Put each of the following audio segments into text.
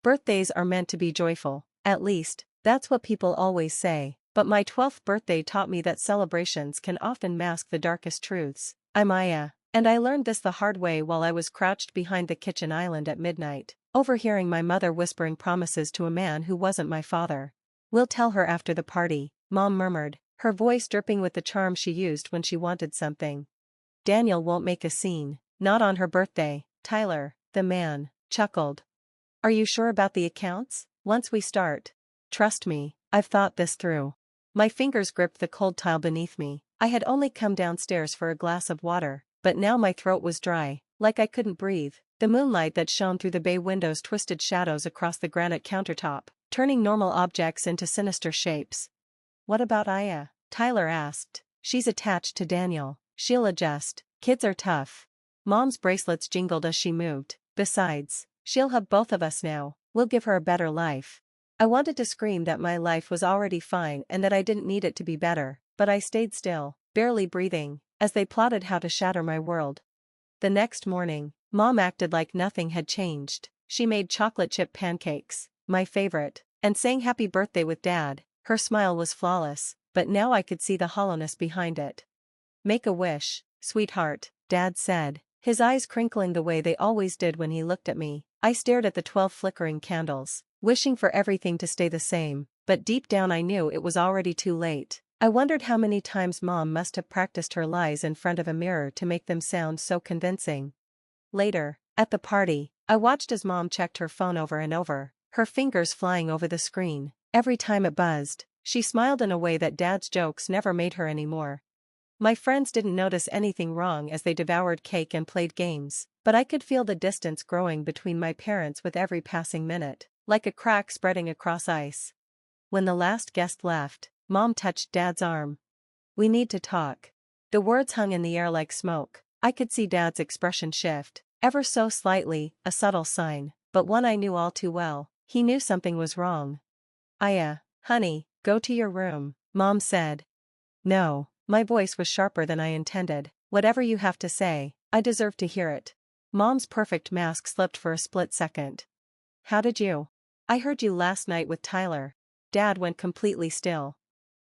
Birthdays are meant to be joyful, at least, that's what people always say, but my 12th birthday taught me that celebrations can often mask the darkest truths. I'm Aya, and I learned this the hard way while I was crouched behind the kitchen island at midnight, overhearing my mother whispering promises to a man who wasn't my father. "We'll tell her after the party," Mom murmured, her voice dripping with the charm she used when she wanted something. "Daniel won't make a scene, not on her birthday." Tyler, the man, chuckled. "Are you sure about the accounts? Once we start. Trust me, I've thought this through." My fingers gripped the cold tile beneath me. I had only come downstairs for a glass of water, but now my throat was dry, like I couldn't breathe. The moonlight that shone through the bay windows twisted shadows across the granite countertop, turning normal objects into sinister shapes. "What about Aya?" Tyler asked. "She's attached to Daniel. She'll adjust. Kids are tough." Mom's bracelets jingled as she moved. "Besides, she'll have both of us now. We'll give her a better life." I wanted to scream that my life was already fine and that I didn't need it to be better, but I stayed still, barely breathing, as they plotted how to shatter my world. The next morning, Mom acted like nothing had changed. She made chocolate chip pancakes, my favorite, and sang happy birthday with Dad. Her smile was flawless, but now I could see the hollowness behind it. "Make a wish, sweetheart," Dad said, his eyes crinkling the way they always did when he looked at me. I stared at the 12 flickering candles, wishing for everything to stay the same, but deep down I knew it was already too late. I wondered how many times Mom must have practiced her lies in front of a mirror to make them sound so convincing. Later, at the party, I watched as Mom checked her phone over and over, her fingers flying over the screen. Every time it buzzed, she smiled in a way that Dad's jokes never made her anymore. My friends didn't notice anything wrong as they devoured cake and played games, but I could feel the distance growing between my parents with every passing minute, like a crack spreading across ice. When the last guest left, Mom touched Dad's arm. "We need to talk." The words hung in the air like smoke. I could see Dad's expression shift, ever so slightly, a subtle sign, but one I knew all too well. He knew something was wrong. "Aya, honey, go to your room," Mom said. "No." My voice was sharper than I intended. "Whatever you have to say, I deserve to hear it." Mom's perfect mask slipped for a split second. "How did you? I heard you last night with Tyler." Dad went completely still.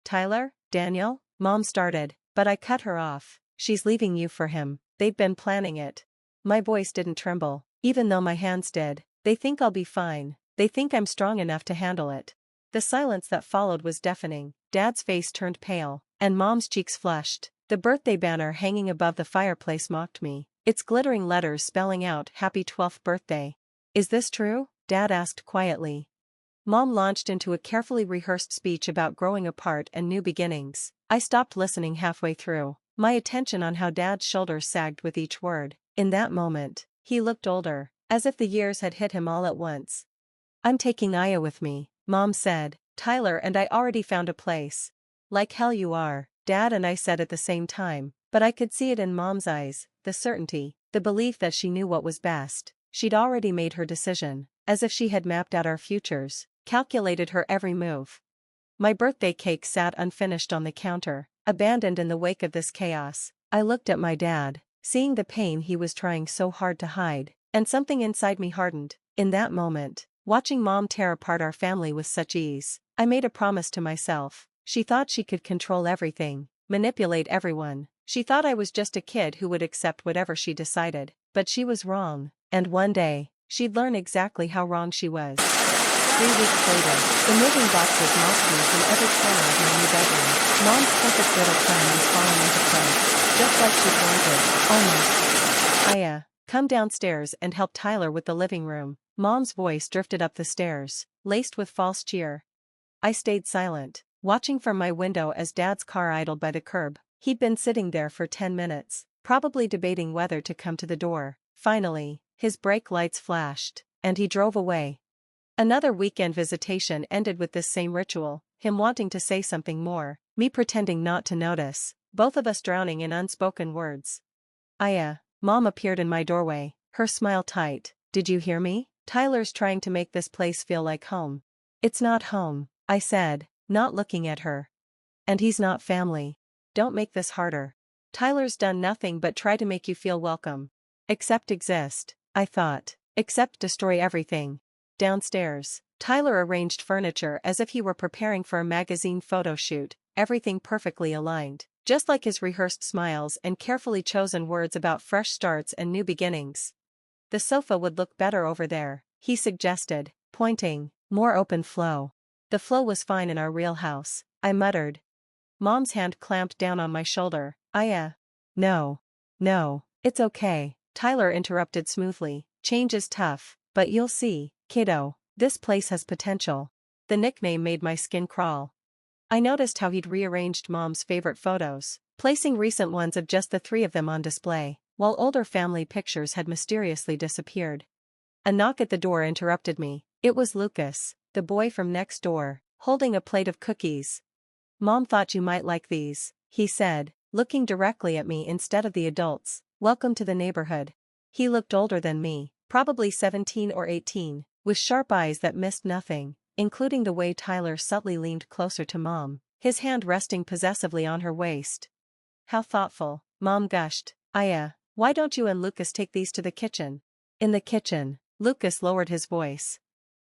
"Tyler? Daniel?" Mom started, but I cut her off. "She's leaving you for him. They've been planning it." My voice didn't tremble, even though my hands did. "They think I'll be fine. They think I'm strong enough to handle it." The silence that followed was deafening. Dad's face turned pale, and Mom's cheeks flushed. The birthday banner hanging above the fireplace mocked me, its glittering letters spelling out "Happy 12th birthday." "Is this true?" Dad asked quietly. Mom launched into a carefully rehearsed speech about growing apart and new beginnings. I stopped listening halfway through, my attention on how Dad's shoulders sagged with each word. In that moment, he looked older, as if the years had hit him all at once. "I'm taking Aya with me," Mom said. "Tyler and I already found a place." "Like hell you are," Dad and I said at the same time, but I could see it in Mom's eyes, the certainty, the belief that she knew what was best. She'd already made her decision, as if she had mapped out our futures, calculated her every move. My birthday cake sat unfinished on the counter, abandoned in the wake of this chaos. I looked at my dad, seeing the pain he was trying so hard to hide, and something inside me hardened. In that moment, watching Mom tear apart our family with such ease, I made a promise to myself. She thought she could control everything, manipulate everyone. She thought I was just a kid who would accept whatever she decided, but she was wrong, and one day, she'd learn exactly how wrong she was. 3 weeks later, the moving boxes mocked me from every corner of my new bedroom. Mom's perfect little plan was falling into place, just like she wanted, almost. "Aya, come downstairs and help Tyler with the living room." Mom's voice drifted up the stairs, laced with false cheer. I stayed silent, watching from my window as Dad's car idled by the curb. He'd been sitting there for 10 minutes, probably debating whether to come to the door. Finally, his brake lights flashed, and he drove away. Another weekend visitation ended with this same ritual, him wanting to say something more, me pretending not to notice, both of us drowning in unspoken words. "Aya," Mom appeared in my doorway, her smile tight. "Did you hear me? Tyler's trying to make this place feel like home." "It's not home," I said, not looking at her. "And he's not family. Don't make this harder. Tyler's done nothing but try to make you feel welcome. Except exist," I thought. "Except destroy everything." Downstairs, Tyler arranged furniture as if he were preparing for a magazine photo shoot, everything perfectly aligned, just like his rehearsed smiles and carefully chosen words about fresh starts and new beginnings. The sofa would look better over there, he suggested, pointing. More open flow. The flow was fine in our real house, I muttered. Mom's hand clamped down on my shoulder. No. No, it's okay, Tyler interrupted smoothly. Change is tough, but you'll see, kiddo, this place has potential. The nickname made my skin crawl. I noticed how he'd rearranged Mom's favorite photos, placing recent ones of just the three of them on display, while older family pictures had mysteriously disappeared. A knock at the door interrupted me. It was Lucas, the boy from next door, holding a plate of cookies. Mom thought you might like these, he said, looking directly at me instead of the adults. Welcome to the neighborhood. He looked older than me, probably 17 or 18, with sharp eyes that missed nothing, including the way Tyler subtly leaned closer to Mom, his hand resting possessively on her waist. How thoughtful, Mom gushed. Why don't you and Lucas take these to the kitchen? In the kitchen, Lucas lowered his voice.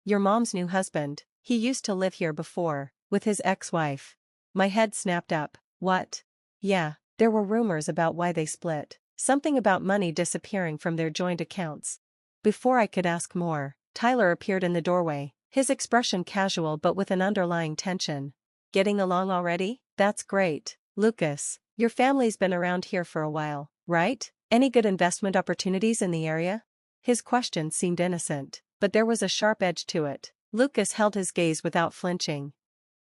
Your mom's new husband, he used to live here before, with his ex-wife. My head snapped up. What? Yeah, there were rumors about why they split, something about money disappearing from their joint accounts. Before I could ask more, Tyler appeared in the doorway, his expression casual but with an underlying tension. Getting along already? That's great, Lucas. Your family's been around here for a while, right? Any good investment opportunities in the area? His question seemed innocent, but there was a sharp edge to it. Lucas held his gaze without flinching.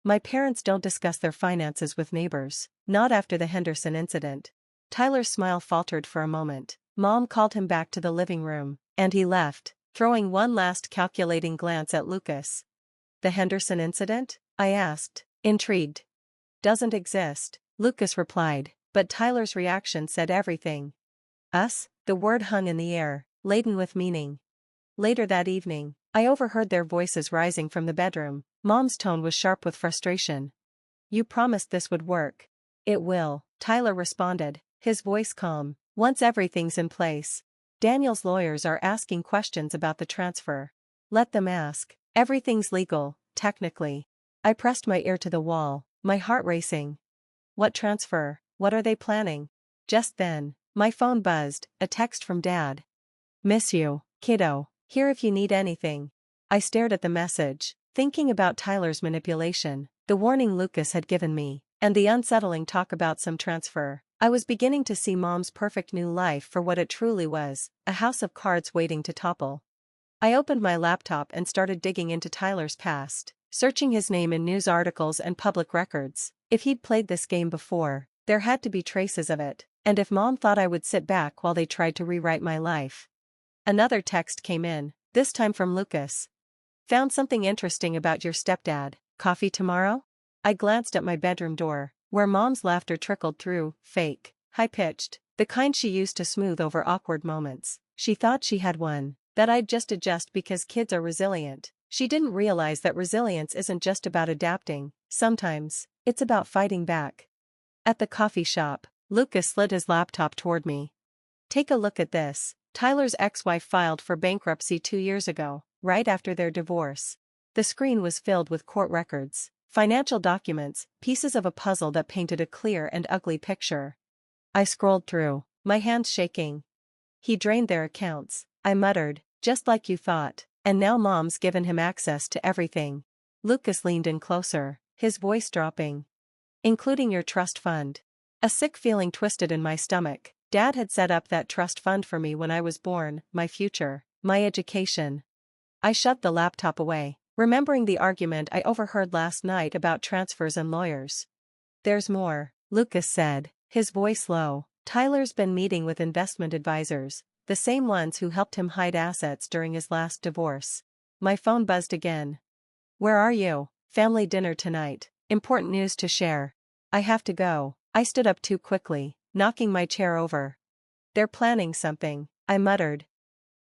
My parents don't discuss their finances with neighbors, not after the Henderson incident. Tyler's smile faltered for a moment. Mom called him back to the living room, and he left, throwing one last calculating glance at Lucas. The Henderson incident? I asked, intrigued. Doesn't exist, Lucas replied, but Tyler's reaction said everything. Us? The word hung in the air, laden with meaning. Later that evening, I overheard their voices rising from the bedroom. Mom's tone was sharp with frustration. You promised this would work. It will, Tyler responded, his voice calm. Once everything's in place. Daniel's lawyers are asking questions about the transfer. Let them ask. Everything's legal, technically. I pressed my ear to the wall, my heart racing. What transfer? What are they planning? Just then, my phone buzzed, a text from Dad. Miss you, kiddo. Here if you need anything. I stared at the message, thinking about Tyler's manipulation, the warning Lucas had given me, and the unsettling talk about some transfer. I was beginning to see Mom's perfect new life for what it truly was, a house of cards waiting to topple. I opened my laptop and started digging into Tyler's past, searching his name in news articles and public records. If he'd played this game before, there had to be traces of it, and if Mom thought I would sit back while they tried to rewrite my life. Another text came in, this time from Lucas. Found something interesting about your stepdad. Coffee tomorrow? I glanced at my bedroom door, where Mom's laughter trickled through, fake, high-pitched, the kind she used to smooth over awkward moments. She thought she had one, that I'd just adjust because kids are resilient. She didn't realize that resilience isn't just about adapting, sometimes, it's about fighting back. At the coffee shop, Lucas slid his laptop toward me. Take a look at this. Tyler's ex-wife filed for bankruptcy 2 years ago, right after their divorce. The screen was filled with court records, financial documents, pieces of a puzzle that painted a clear and ugly picture. I scrolled through, my hands shaking. He drained their accounts, I muttered, just like you thought, and now Mom's given him access to everything. Lucas leaned in closer, his voice dropping. Including your trust fund. A sick feeling twisted in my stomach. Dad had set up that trust fund for me when I was born, my future, my education. I shoved the laptop away, remembering the argument I overheard last night about transfers and lawyers. There's more, Lucas said, his voice low. Tyler's been meeting with investment advisors, the same ones who helped him hide assets during his last divorce. My phone buzzed again. Where are you? Family dinner tonight. Important news to share. I have to go. I stood up too quickly, knocking my chair over. They're planning something, I muttered.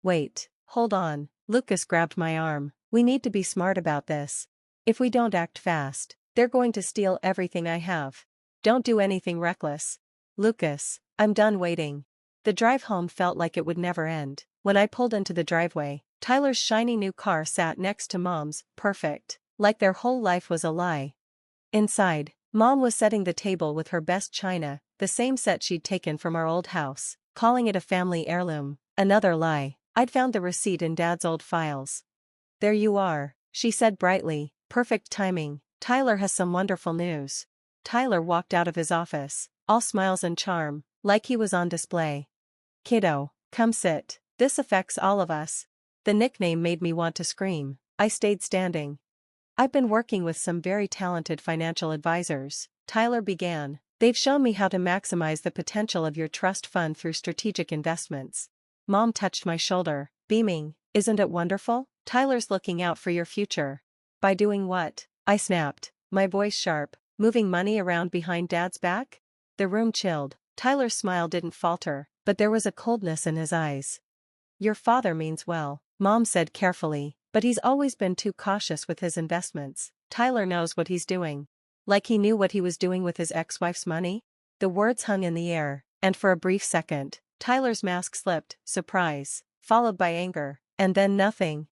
Wait, hold on. Lucas grabbed my arm. We need to be smart about this. If we don't act fast, they're going to steal everything I have. Don't do anything reckless. Lucas, I'm done waiting. The drive home felt like it would never end. When I pulled into the driveway, Tyler's shiny new car sat next to Mom's, perfect, like their whole life was a lie. Inside, Mom was setting the table with her best china, the same set she'd taken from our old house, calling it a family heirloom. Another lie. I'd found the receipt in Dad's old files. "There you are," she said brightly, "perfect timing. Tyler has some wonderful news." Tyler walked out of his office, all smiles and charm, like he was on display. "Kiddo, come sit. This affects all of us." The nickname made me want to scream. I stayed standing. "I've been working with some very talented financial advisors," Tyler began. "They've shown me how to maximize the potential of your trust fund through strategic investments." Mom touched my shoulder, beaming. "Isn't it wonderful? Tyler's looking out for your future." "By doing what?" I snapped, my voice sharp. "Moving money around behind Dad's back?" The room chilled. Tyler's smile didn't falter, but there was a coldness in his eyes. "Your father means well," Mom said carefully, "but he's always been too cautious with his investments. Tyler knows what he's doing." Like he knew what he was doing with his ex-wife's money? The words hung in the air, and for a brief second, Tyler's mask slipped, surprise, followed by anger, and then nothing.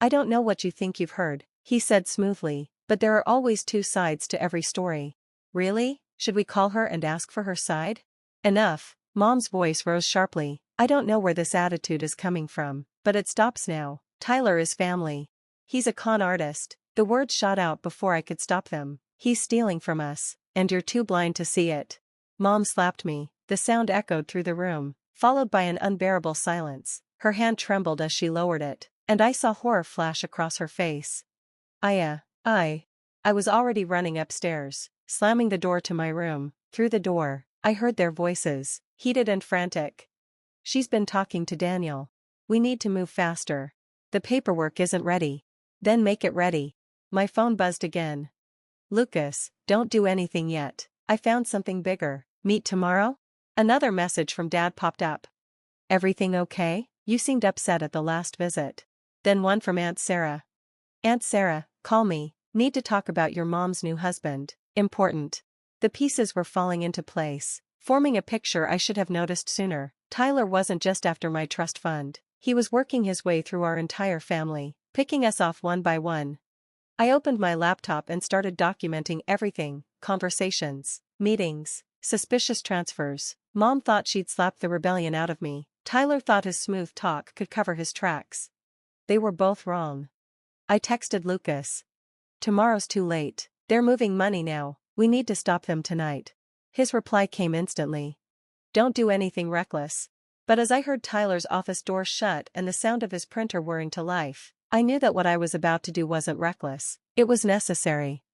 "I don't know what you think you've heard," he said smoothly, "but there are always two sides to every story." "Really? Should we call her and ask for her side?" "Enough." Mom's voice rose sharply. "I don't know where this attitude is coming from, but it stops now. Tyler is family. He's a con artist." The words shot out before I could stop them. "He's stealing from us, and you're too blind to see it." Mom slapped me. The sound echoed through the room, followed by an unbearable silence. Her hand trembled as she lowered it, and I saw horror flash across her face. I was already running upstairs, slamming the door to my room. Through the door, I heard their voices, heated and frantic. "She's been talking to Daniel. We need to move faster. The paperwork isn't ready." "Then make it ready." My phone buzzed again. "Lucas, don't do anything yet. I found something bigger. Meet tomorrow?" Another message from Dad popped up. "Everything okay? You seemed upset at the last visit." Then one from Aunt Sarah. "Aunt Sarah, call me. Need to talk about your mom's new husband. Important." The pieces were falling into place, forming a picture I should have noticed sooner. Tyler wasn't just after my trust fund. He was working his way through our entire family, picking us off one by one. I opened my laptop and started documenting everything: conversations, meetings, suspicious transfers. Mom thought she'd slapped the rebellion out of me. Tyler thought his smooth talk could cover his tracks. They were both wrong. I texted Lucas. "Tomorrow's too late. They're moving money now. We need to stop them tonight." His reply came instantly. "Don't do anything reckless." But as I heard Tyler's office door shut and the sound of his printer whirring to life, I knew that what I was about to do wasn't reckless. It was necessary.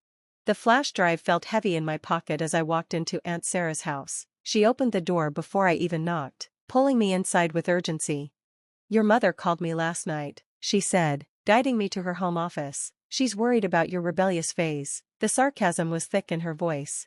The flash drive felt heavy in my pocket as I walked into Aunt Sarah's house. She opened the door before I even knocked, pulling me inside with urgency. "Your mother called me last night," she said, guiding me to her home office. "She's worried about your rebellious phase." The sarcasm was thick in her voice.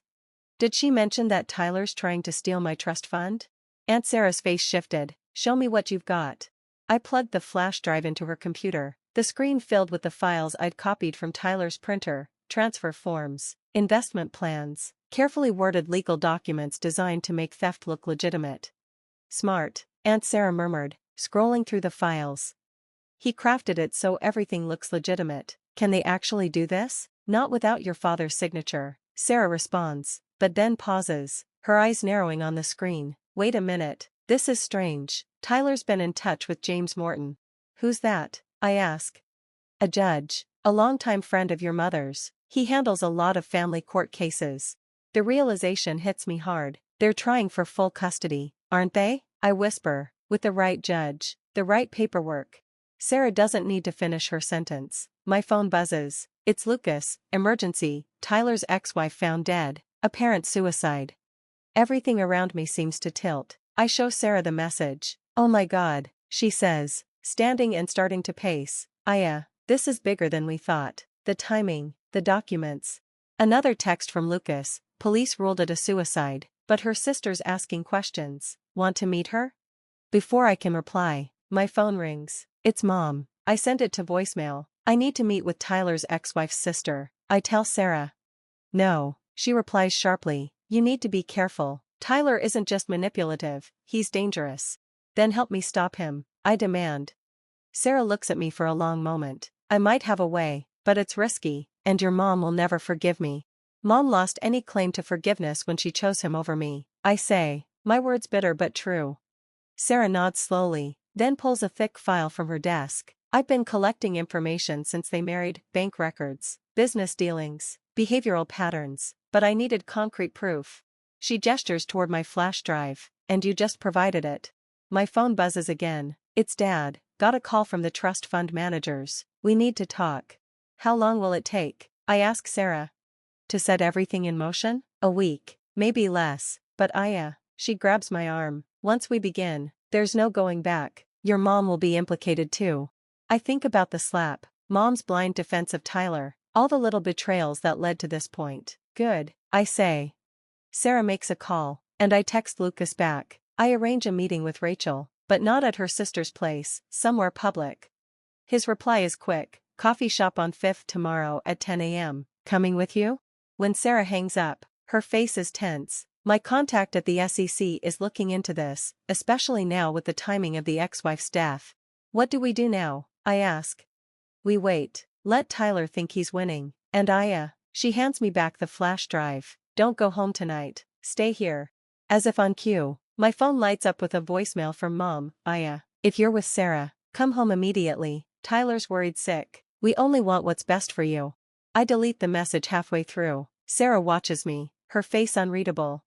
"Did she mention that Tyler's trying to steal my trust fund?" Aunt Sarah's face shifted. "Show me what you've got." I plugged the flash drive into her computer. The screen filled with the files I'd copied from Tyler's printer: transfer forms, investment plans, carefully worded legal documents designed to make theft look legitimate. "Smart," Aunt Sarah murmured, scrolling through the files. "He crafted it so everything looks legitimate. Can they actually do this?" "Not without your father's signature," Sarah responds, but then pauses, her eyes narrowing on the screen. "Wait a minute, this is strange. Tyler's been in touch with James Morton." "Who's that?" I ask. "A judge, a longtime friend of your mother's. He handles a lot of family court cases." The realization hits me hard. "They're trying for full custody, aren't they?" I whisper. "With the right judge, the right paperwork." Sarah doesn't need to finish her sentence. My phone buzzes. It's Lucas. "Emergency, Tyler's ex-wife found dead. Apparent suicide." Everything around me seems to tilt. I show Sarah the message. "Oh my God," she says, standing and starting to pace. This is bigger than we thought. The timing, the documents." Another text from Lucas. "Police ruled it a suicide, but her sister's asking questions. Want to meet her?" Before I can reply, my phone rings. It's Mom. I send it to voicemail. "I need to meet with Tyler's ex-wife's sister," I tell Sarah. "No," she replies sharply. "You need to be careful. Tyler isn't just manipulative, he's dangerous." "Then help me stop him," I demand. Sarah looks at me for a long moment. I might have a way, but it's risky, and your mom will never forgive me. Mom lost any claim to forgiveness when she chose him over me, I say, my words bitter but true. Sarah nods slowly, then pulls a thick file from her desk. I've been collecting information since they married, bank records, business dealings, behavioral patterns, but I needed concrete proof. She gestures toward my flash drive, and you just provided it. My phone buzzes again. It's Dad, got a call from the trust fund managers. We need to talk. How long will it take? I ask Sarah. To set everything in motion? A week, maybe less, but Aya, she grabs my arm. Once we begin, there's no going back. Your mom will be implicated too. I think about the slap, Mom's blind defense of Tyler, all the little betrayals that led to this point. Good, I say. Sarah makes a call, and I text Lucas back. I arrange a meeting with Rachel, but not at her sister's place, somewhere public. His reply is quick, coffee shop on 5th tomorrow at 10 a.m. Coming with you? When Sarah hangs up, her face is tense. My contact at the SEC is looking into this, especially now with the timing of the ex-wife's death. What do we do now? I ask. We wait. Let Tyler think he's winning. And Aya, she hands me back the flash drive. Don't go home tonight. Stay here. As if on cue, my phone lights up with a voicemail from Mom. Aya, if you're with Sarah, come home immediately. Tyler's worried sick. We only want what's best for you. I delete the message halfway through. Sarah watches me, her face unreadable.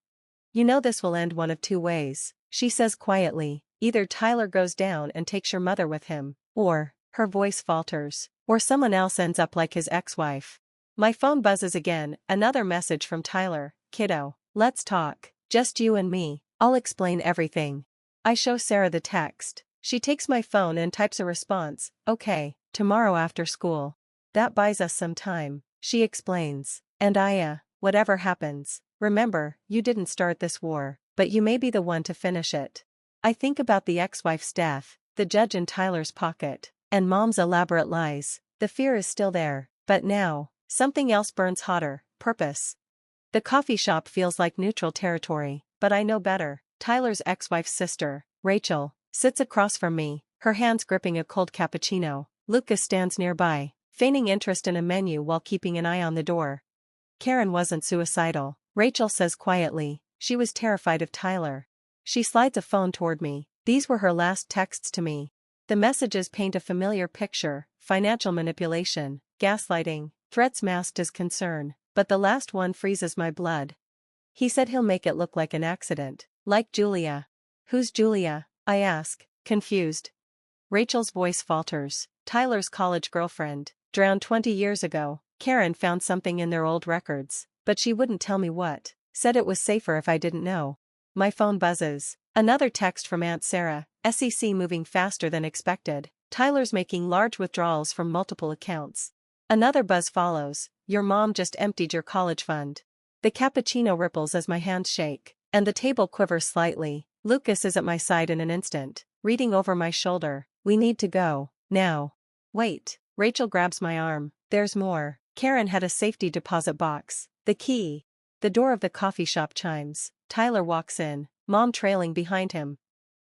You know this will end one of two ways, she says quietly. Either Tyler goes down and takes your mother with him, or, her voice falters, or someone else ends up like his ex-wife. My phone buzzes again, another message from Tyler. Kiddo, let's talk. Just you and me. I'll explain everything. I show Sarah the text. She takes my phone and types a response. Okay, tomorrow after school. That buys us some time, she explains. And Aya, whatever happens, remember, you didn't start this war, but you may be the one to finish it. I think about the ex-wife's death, the judge in Tyler's pocket, and Mom's elaborate lies. The fear is still there, but now, something else burns hotter: purpose. The coffee shop feels like neutral territory, but I know better. Tyler's ex-wife's sister, Rachel, sits across from me, her hands gripping a cold cappuccino. Lucas stands nearby, feigning interest in a menu while keeping an eye on the door. Karen wasn't suicidal, Rachel says quietly. She was terrified of Tyler. She slides a phone toward me. These were her last texts to me. The messages paint a familiar picture: financial manipulation, gaslighting, threats masked as concern, but the last one freezes my blood. He said he'll make it look like an accident, like Julia. Who's Julia? I ask, confused. Rachel's voice falters. Tyler's college girlfriend, drowned 20 years ago. Karen found something in their old records, but she wouldn't tell me what. Said it was safer if I didn't know. My phone buzzes. Another text from Aunt Sarah. SEC moving faster than expected. Tyler's making large withdrawals from multiple accounts. Another buzz follows. Your mom just emptied your college fund. The cappuccino ripples as my hands shake, and the table quivers slightly. Lucas is at my side in an instant, reading over my shoulder. We need to go, now. Wait. Rachel grabs my arm. There's more. Karen had a safety deposit box. The key. The door of the coffee shop chimes. Tyler walks in, Mom trailing behind him.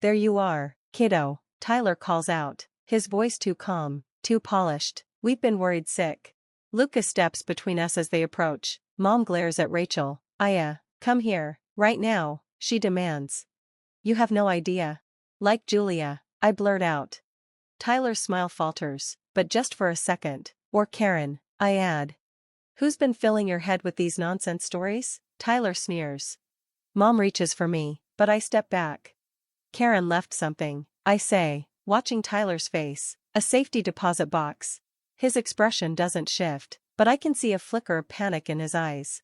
There you are, kiddo, Tyler calls out, his voice too calm, too polished. We've been worried sick. Lucas steps between us as they approach. Mom glares at Rachel. Aya, come here, right now, she demands. You have no idea. Like Julia, I blurt out. Tyler's smile falters, but just for a second. Or Karen, I add. Who's been filling your head with these nonsense stories? Tyler sneers. Mom reaches for me, but I step back. Karen left something, I say, watching Tyler's face. A safety deposit box. His expression doesn't shift, but I can see a flicker of panic in his eyes.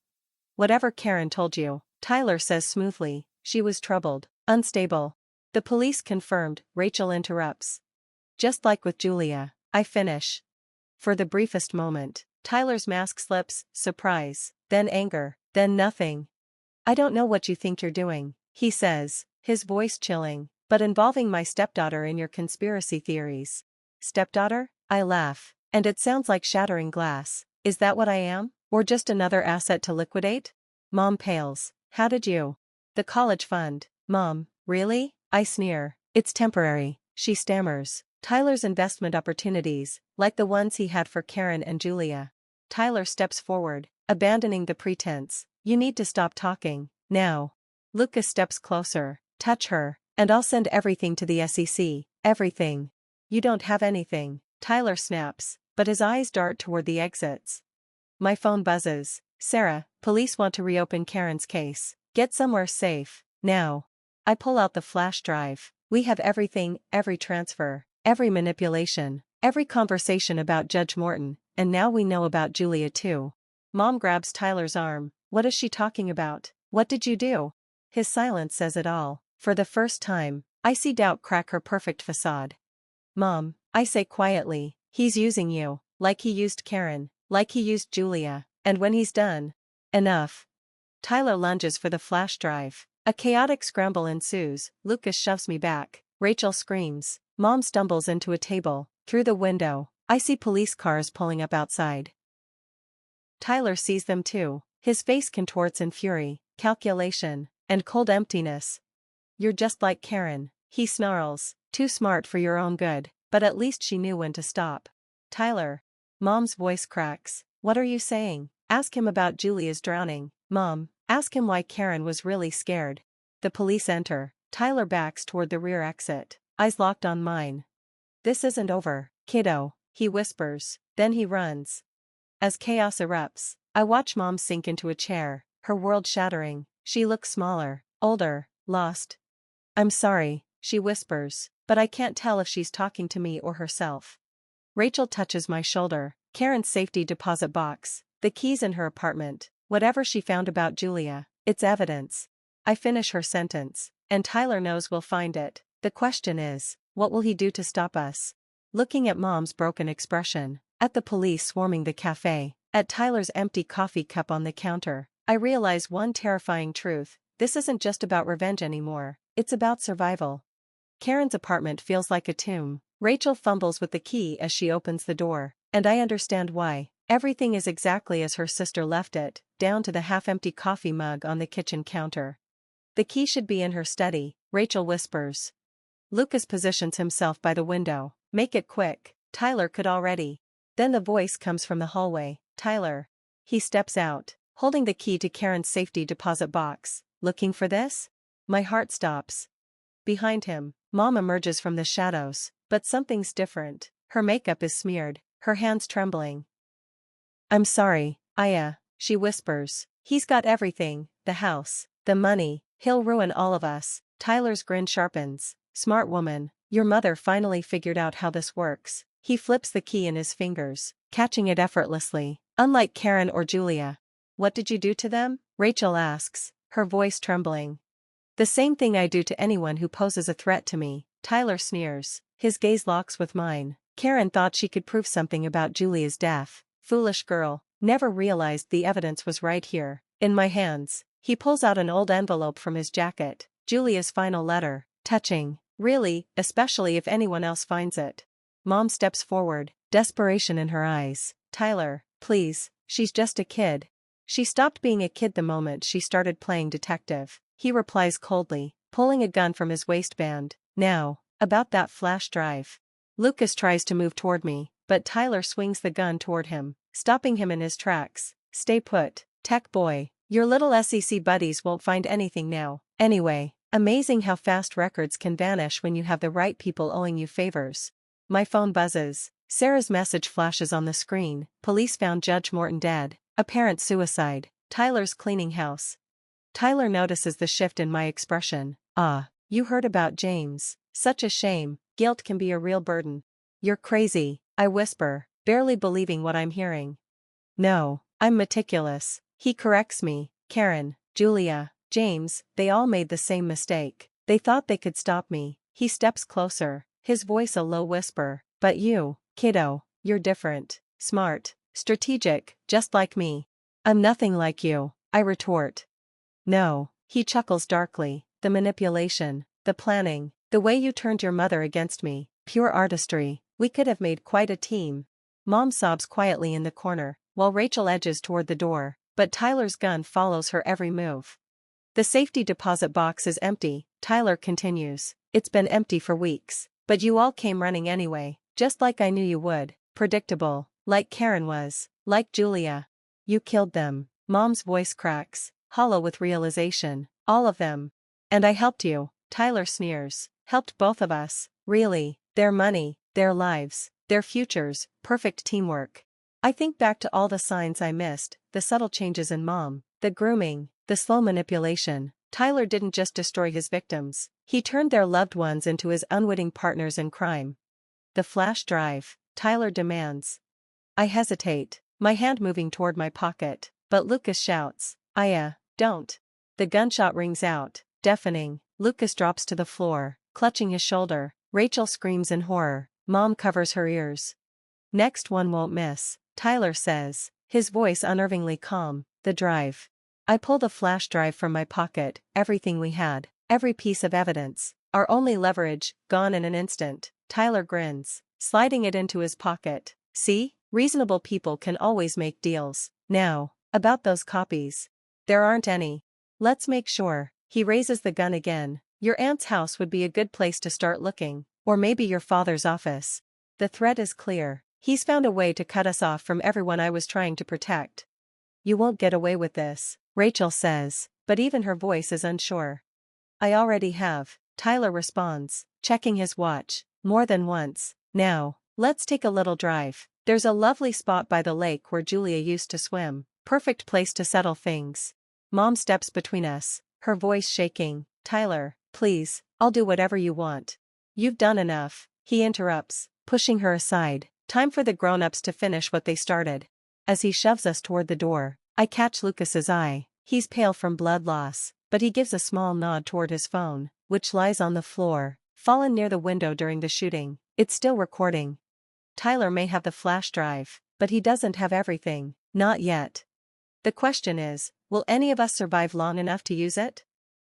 Whatever Karen told you, Tyler says smoothly. She was troubled, unstable. The police confirmed, Rachel interrupts. Just like with Julia, I finish. For the briefest moment, Tyler's mask slips, surprise, then anger, then nothing. I don't know what you think you're doing, he says, his voice chilling, but involving my stepdaughter in your conspiracy theories. Stepdaughter? I laugh, and it sounds like shattering glass. Is that what I am? Or just another asset to liquidate? Mom pales. How did you? The college fund. Mom, really? I sneer. It's temporary, she stammers. Tyler's investment opportunities, like the ones he had for Karen and Julia. Tyler steps forward, abandoning the pretense. You need to stop talking, now. Lucas steps closer. Touch her, and I'll send everything to the SEC, everything. You don't have anything, Tyler snaps, but his eyes dart toward the exits. My phone buzzes. Sarah, police want to reopen Karen's case. Get somewhere safe, now. I pull out the flash drive. We have everything, every transfer, every manipulation, every conversation about Judge Morton, and now we know about Julia too. Mom grabs Tyler's arm. What is she talking about? What did you do? His silence says it all. For the first time, I see doubt crack her perfect facade. Mom, I say quietly, he's using you, like he used Karen, like he used Julia, and when he's done. Enough. Tyler lunges for the flash drive. A chaotic scramble ensues. Lucas shoves me back. Rachel screams. Mom stumbles into a table. Through the window, I see police cars pulling up outside. Tyler sees them too. His face contorts in fury, calculation, and cold emptiness. You're just like Karen, he snarls. Too smart for your own good, but at least she knew when to stop. Tyler. Mom's voice cracks. What are you saying? Ask him about Julia's drowning. Mom, ask him why Karen was really scared. The police enter. Tyler backs toward the rear exit, eyes locked on mine. This isn't over, kiddo, he whispers, then he runs. As chaos erupts, I watch Mom sink into a chair, her world shattering. She looks smaller, older, lost. I'm sorry, she whispers, but I can't tell if she's talking to me or herself. Rachel touches my shoulder. Karen's safety deposit box, the keys in her apartment, whatever she found about Julia, it's evidence. I finish her sentence, and Tyler knows we'll find it. The question is, what will he do to stop us? Looking at Mom's broken expression, at the police swarming the cafe, at Tyler's empty coffee cup on the counter, I realize one terrifying truth: this isn't just about revenge anymore, it's about survival. Karen's apartment feels like a tomb. Rachel fumbles with the key as she opens the door, and I understand why. Everything is exactly as her sister left it, down to the half-empty coffee mug on the kitchen counter. The key should be in her study, Rachel whispers. Lucas positions himself by the window. Make it quick, Tyler could already. Then the voice comes from the hallway. Tyler. He steps out, holding the key to Karen's safety deposit box. Looking for this? My heart stops. Behind him, Mom emerges from the shadows, but something's different. Her makeup is smeared, her hands trembling. I'm sorry, Aya, she whispers. He's got everything, the house, the money, he'll ruin all of us. Tyler's grin sharpens. Smart woman, your mother finally figured out how this works. He flips the key in his fingers, catching it effortlessly. Unlike Karen or Julia. What did you do to them? Rachel asks, her voice trembling. The same thing I do to anyone who poses a threat to me. Tyler sneers, his gaze locks with mine. Karen thought she could prove something about Julia's death. Foolish girl, never realized the evidence was right here, in my hands. He pulls out an old envelope from his jacket. Julia's final letter. Touching, really, especially if anyone else finds it. Mom steps forward, desperation in her eyes. Tyler, please, she's just a kid. She stopped being a kid the moment she started playing detective. He replies coldly, pulling a gun from his waistband. Now, about that flash drive. Lucas tries to move toward me, but Tyler swings the gun toward him, stopping him in his tracks. Stay put, tech boy. Your little SEC buddies won't find anything now. Anyway, amazing how fast records can vanish when you have the right people owing you favors. My phone buzzes. Sarah's message flashes on the screen. Police found Judge Morton dead. Apparent suicide. Tyler's cleaning house. Tyler notices the shift in my expression. Ah, you heard about James. Such a shame. Guilt can be a real burden. You're crazy, I whisper, barely believing what I'm hearing. No, I'm meticulous. He corrects me. Karen, Julia, James, they all made the same mistake. They thought they could stop me. He steps closer, his voice a low whisper. But you, kiddo, you're different. Smart, strategic, just like me. I'm nothing like you, I retort. No, he chuckles darkly. The manipulation, the planning, the way you turned your mother against me, pure artistry. We could have made quite a team. Mom sobs quietly in the corner, while Rachel edges toward the door, but Tyler's gun follows her every move. The safety deposit box is empty, Tyler continues. It's been empty for weeks. But you all came running anyway, just like I knew you would, predictable, like Karen was, like Julia. You killed them. Mom's voice cracks, hollow with realization, all of them. And I helped you, Tyler sneers, helped both of us, really, their money, their lives, their futures, perfect teamwork. I think back to all the signs I missed, the subtle changes in Mom, the grooming, the slow manipulation. Tyler didn't just destroy his victims, he turned their loved ones into his unwitting partners in crime. The flash drive, Tyler demands. I hesitate, my hand moving toward my pocket, but Lucas shouts, don't. The gunshot rings out, deafening. Lucas drops to the floor, clutching his shoulder. Rachel screams in horror. Mom covers her ears. Next one won't miss, Tyler says, his voice unnervingly calm. The drive. I pull the flash drive from my pocket, everything we had, every piece of evidence, our only leverage, gone in an instant. Tyler grins, sliding it into his pocket. See, reasonable people can always make deals. Now, about those copies. There aren't any. Let's make sure. He raises the gun again. Your aunt's house would be a good place to start looking, or maybe your father's office. The threat is clear. He's found a way to cut us off from everyone I was trying to protect. You won't get away with this, Rachel says, but even her voice is unsure. I already have, Tyler responds, checking his watch, more than once. Now, let's take a little drive. There's a lovely spot by the lake where Julia used to swim, perfect place to settle things. Mom steps between us, her voice shaking. Tyler, please, I'll do whatever you want. You've done enough, he interrupts, pushing her aside. Time for the grown-ups to finish what they started. As he shoves us toward the door, I catch Lucas's eye. He's pale from blood loss, but he gives a small nod toward his phone, which lies on the floor, fallen near the window during the shooting. It's still recording. Tyler may have the flash drive, but he doesn't have everything, not yet. The question is, will any of us survive long enough to use it?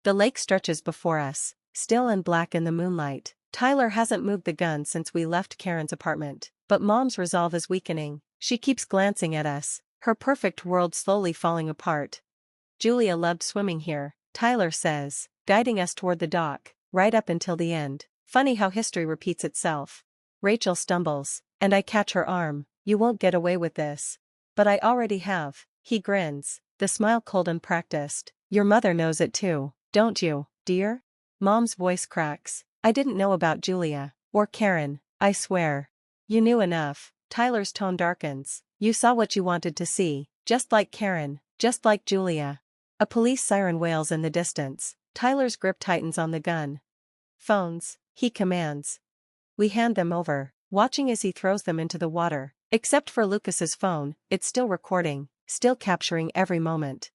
The lake stretches before us, still and black in the moonlight. Tyler hasn't moved the gun since we left Karen's apartment, but Mom's resolve is weakening. She keeps glancing at us, her perfect world slowly falling apart. Julia loved swimming here, Tyler says, guiding us toward the dock, right up until the end. Funny how history repeats itself. Rachel stumbles, and I catch her arm. You won't get away with this. But I already have. He grins, the smile cold and practiced. Your mother knows it too, don't you, dear? Mom's voice cracks. I didn't know about Julia, or Karen, I swear. You knew enough. Tyler's tone darkens. You saw what you wanted to see, just like Karen, just like Julia. A police siren wails in the distance. Tyler's grip tightens on the gun. Phones, he commands. We hand them over, watching as he throws them into the water. Except for Lucas's phone, it's still recording, still capturing every moment.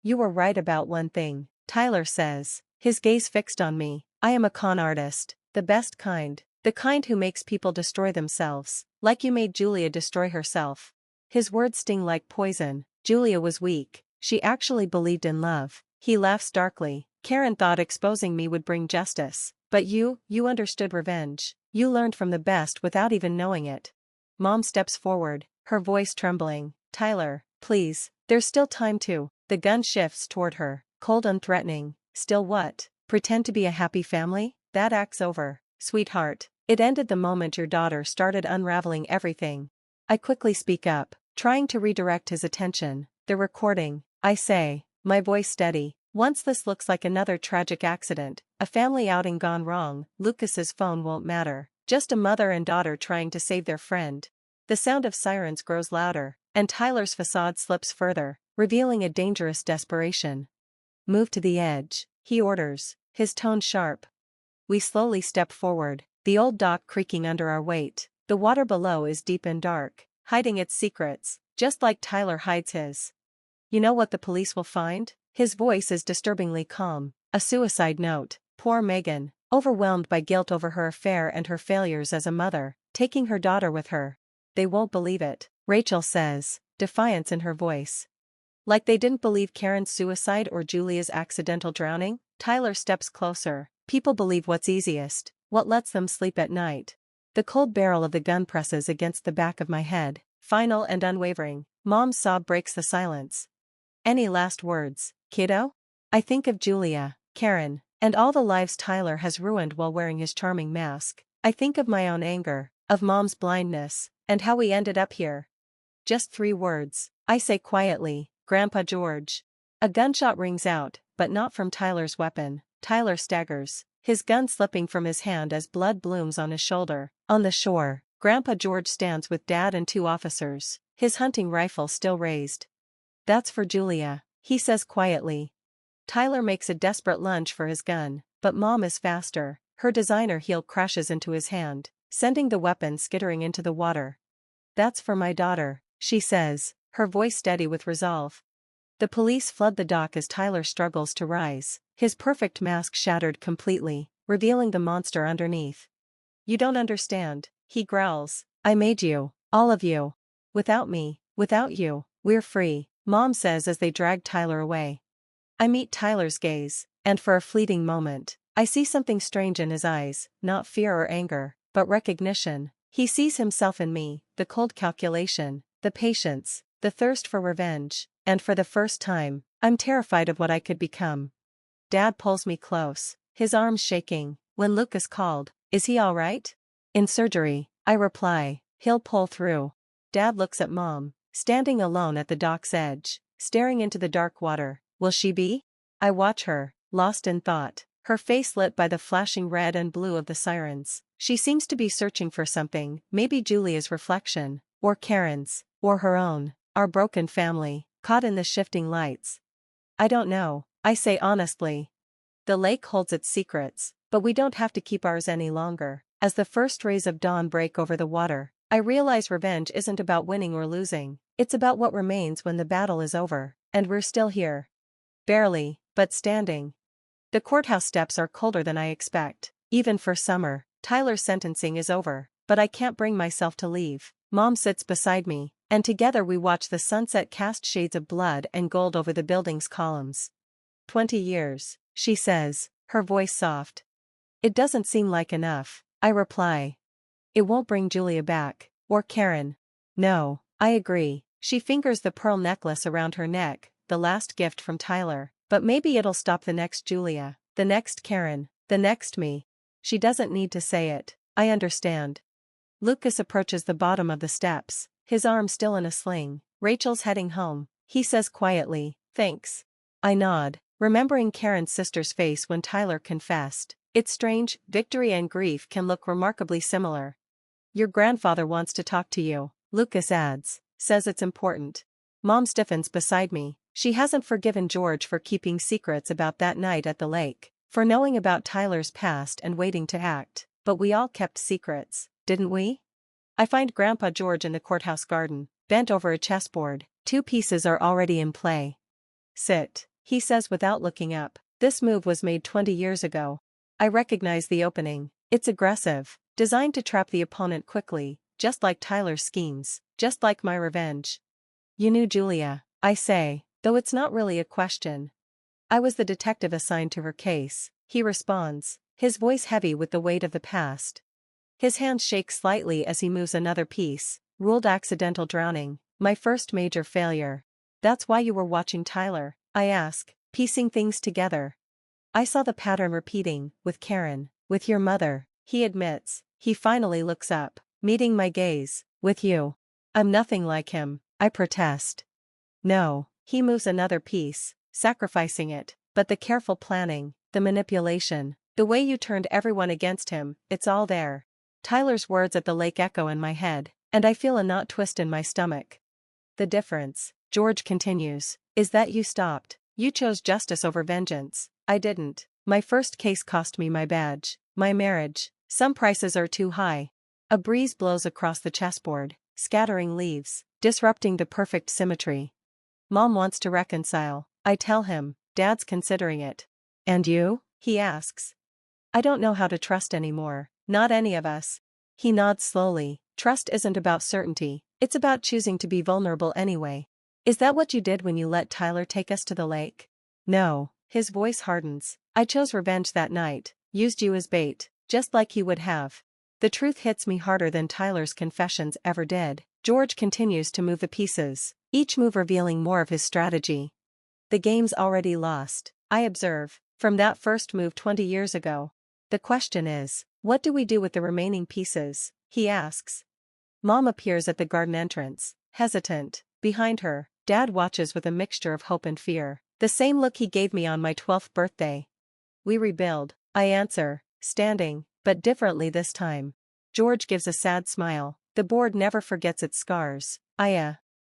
You were right about one thing, Tyler says, his gaze fixed on me. I am a con artist, the best kind, the kind who makes people destroy themselves, like you made Julia destroy herself. His words sting like poison. Julia was weak, she actually believed in love. He laughs darkly. Karen thought exposing me would bring justice, but you understood revenge. You learned from the best without even knowing it. Mom steps forward, her voice trembling. Tyler, please, there's still time to. The gun shifts toward her, cold and threatening. Still what? Pretend to be a happy family? That act's over, sweetheart. It ended the moment your daughter started unraveling everything. I quickly speak up, trying to redirect his attention. The recording, I say, my voice steady. Once this looks like another tragic accident, a family outing gone wrong, Lucas's phone won't matter. Just a mother and daughter trying to save their friend. The sound of sirens grows louder, and Tyler's facade slips further, revealing a dangerous desperation. Move to the edge, he orders, his tone sharp. We slowly step forward, the old dock creaking under our weight. The water below is deep and dark, hiding its secrets, just like Tyler hides his. You know what the police will find? His voice is disturbingly calm. A suicide note. Poor Megan, overwhelmed by guilt over her affair and her failures as a mother, taking her daughter with her. They won't believe it, Rachel says, defiance in her voice. Like they didn't believe Karen's suicide or Julia's accidental drowning? Tyler steps closer. People believe what's easiest, what lets them sleep at night. The cold barrel of the gun presses against the back of my head, final and unwavering. Mom's sob breaks the silence. Any last words, kiddo? I think of Julia, Karen, and all the lives Tyler has ruined while wearing his charming mask. I think of my own anger, of Mom's blindness, and how we ended up here. Just 3 words, I say quietly, Grandpa George. A gunshot rings out, but not from Tyler's weapon. Tyler staggers, his gun slipping from his hand as blood blooms on his shoulder. On the shore, Grandpa George stands with Dad and 2 officers, his hunting rifle still raised. That's for Julia, he says quietly. Tyler makes a desperate lunge for his gun, but Mom is faster. Her designer heel crashes into his hand, sending the weapon skittering into the water. That's for my daughter, she says, her voice steady with resolve. The police flood the dock as Tyler struggles to rise, his perfect mask shattered completely, revealing the monster underneath. You don't understand, he growls. I made you, all of you. Without me, without you, we're free, Mom says as they drag Tyler away. I meet Tyler's gaze, and for a fleeting moment, I see something strange in his eyes, not fear or anger, but recognition. He sees himself in me, the cold calculation, the patience, the thirst for revenge, and for the first time, I'm terrified of what I could become. Dad pulls me close, his arms shaking. When Lucas called, is he all right? In surgery, I reply, he'll pull through. Dad looks at Mom, standing alone at the dock's edge, staring into the dark water. Will she be? I watch her, lost in thought, her face lit by the flashing red and blue of the sirens. She seems to be searching for something, maybe Julia's reflection, or Karen's, or her own, our broken family, caught in the shifting lights. I don't know, I say honestly. The lake holds its secrets, but we don't have to keep ours any longer. As the first rays of dawn break over the water, I realize revenge isn't about winning or losing, it's about what remains when the battle is over, and we're still here. Barely, but standing. The courthouse steps are colder than I expect, even for summer. Tyler's sentencing is over, but I can't bring myself to leave. Mom sits beside me, and together we watch the sunset cast shades of blood and gold over the building's columns. 20 years, she says, her voice soft. It doesn't seem like enough, I reply. It won't bring Julia back, or Karen. No, I agree. She fingers the pearl necklace around her neck, the last gift from Tyler. But maybe it'll stop the next Julia, the next Karen, the next me. She doesn't need to say it, I understand. Lucas approaches the bottom of the steps, his arm still in a sling. Rachel's heading home, he says quietly, thanks. I nod, remembering Karen's sister's face when Tyler confessed. It's strange, victory and grief can look remarkably similar. Your grandfather wants to talk to you, Lucas adds, says it's important. Mom stiffens beside me. She hasn't forgiven George for keeping secrets about that night at the lake, for knowing about Tyler's past and waiting to act, but we all kept secrets, didn't we? I find Grandpa George in the courthouse garden, bent over a chessboard. 2 pieces are already in play. Sit, he says without looking up. This move was made 20 years ago. I recognize the opening. It's aggressive, designed to trap the opponent quickly, just like Tyler's schemes, just like my revenge. You knew Julia, I say, though it's not really a question. I was the detective assigned to her case, he responds, his voice heavy with the weight of the past. His hands shake slightly as he moves another piece. Ruled accidental drowning, my first major failure. That's why you were watching Tyler, I ask, piecing things together. I saw the pattern repeating, with Karen, with your mother, he admits. He finally looks up, meeting my gaze. With you. I'm nothing like him, I protest. No, he moves another piece, sacrificing it, but the careful planning, the manipulation, the way you turned everyone against him, it's all there. Tyler's words at the lake echo in my head, and I feel a knot twist in my stomach. The difference, George continues, is that you stopped. You chose justice over vengeance. I didn't. My first case cost me my badge, my marriage. Some prices are too high. A breeze blows across the chessboard, scattering leaves, disrupting the perfect symmetry. Mom wants to reconcile, I tell him. Dad's considering it. And you? He asks. I don't know how to trust anymore, not any of us. He nods slowly. Trust isn't about certainty, it's about choosing to be vulnerable anyway. Is that what you did when you let Tyler take us to the lake? No, his voice hardens. I chose revenge that night, used you as bait, just like he would have. The truth hits me harder than Tyler's confessions ever did. George continues to move the pieces, each move revealing more of his strategy. The game's already lost, I observe, from that first move 20 years ago. The question is, What do we do with the remaining pieces? He asks. Mom appears at the garden entrance, hesitant. Behind her, Dad watches with a mixture of hope and fear. The same look he gave me on my 12th birthday. We rebuild, I answer, standing, but differently this time. George gives a sad smile. The board never forgets its scars.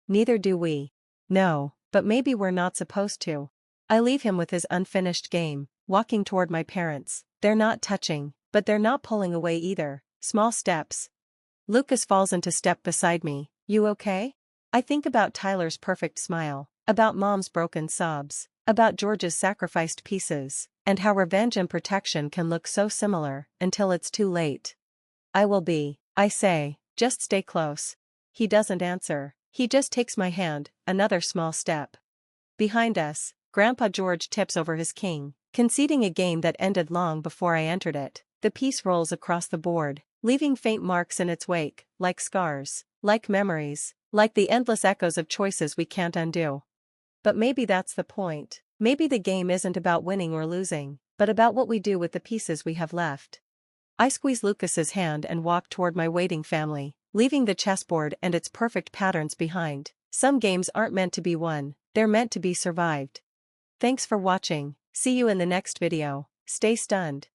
Neither do we. No, but maybe we're not supposed to. I leave him with his unfinished game, walking toward my parents. They're not touching, but they're not pulling away either. Small steps. Lucas falls into step beside me. You okay? I think about Tyler's perfect smile, about Mom's broken sobs, about George's sacrificed pieces, and how revenge and protection can look so similar until it's too late. I will be, I say, just stay close. He doesn't answer. He just takes my hand, another small step. Behind us, Grandpa George tips over his king, conceding a game that ended long before I entered it. The piece rolls across the board, leaving faint marks in its wake, like scars, like memories, like the endless echoes of choices we can't undo. But maybe that's the point. Maybe the game isn't about winning or losing, but about what we do with the pieces we have left. I squeeze Lucas's hand and walk toward my waiting family, leaving the chessboard and its perfect patterns behind. Some games aren't meant to be won, they're meant to be survived. Thanks for watching. See you in the next video. Stay stunned.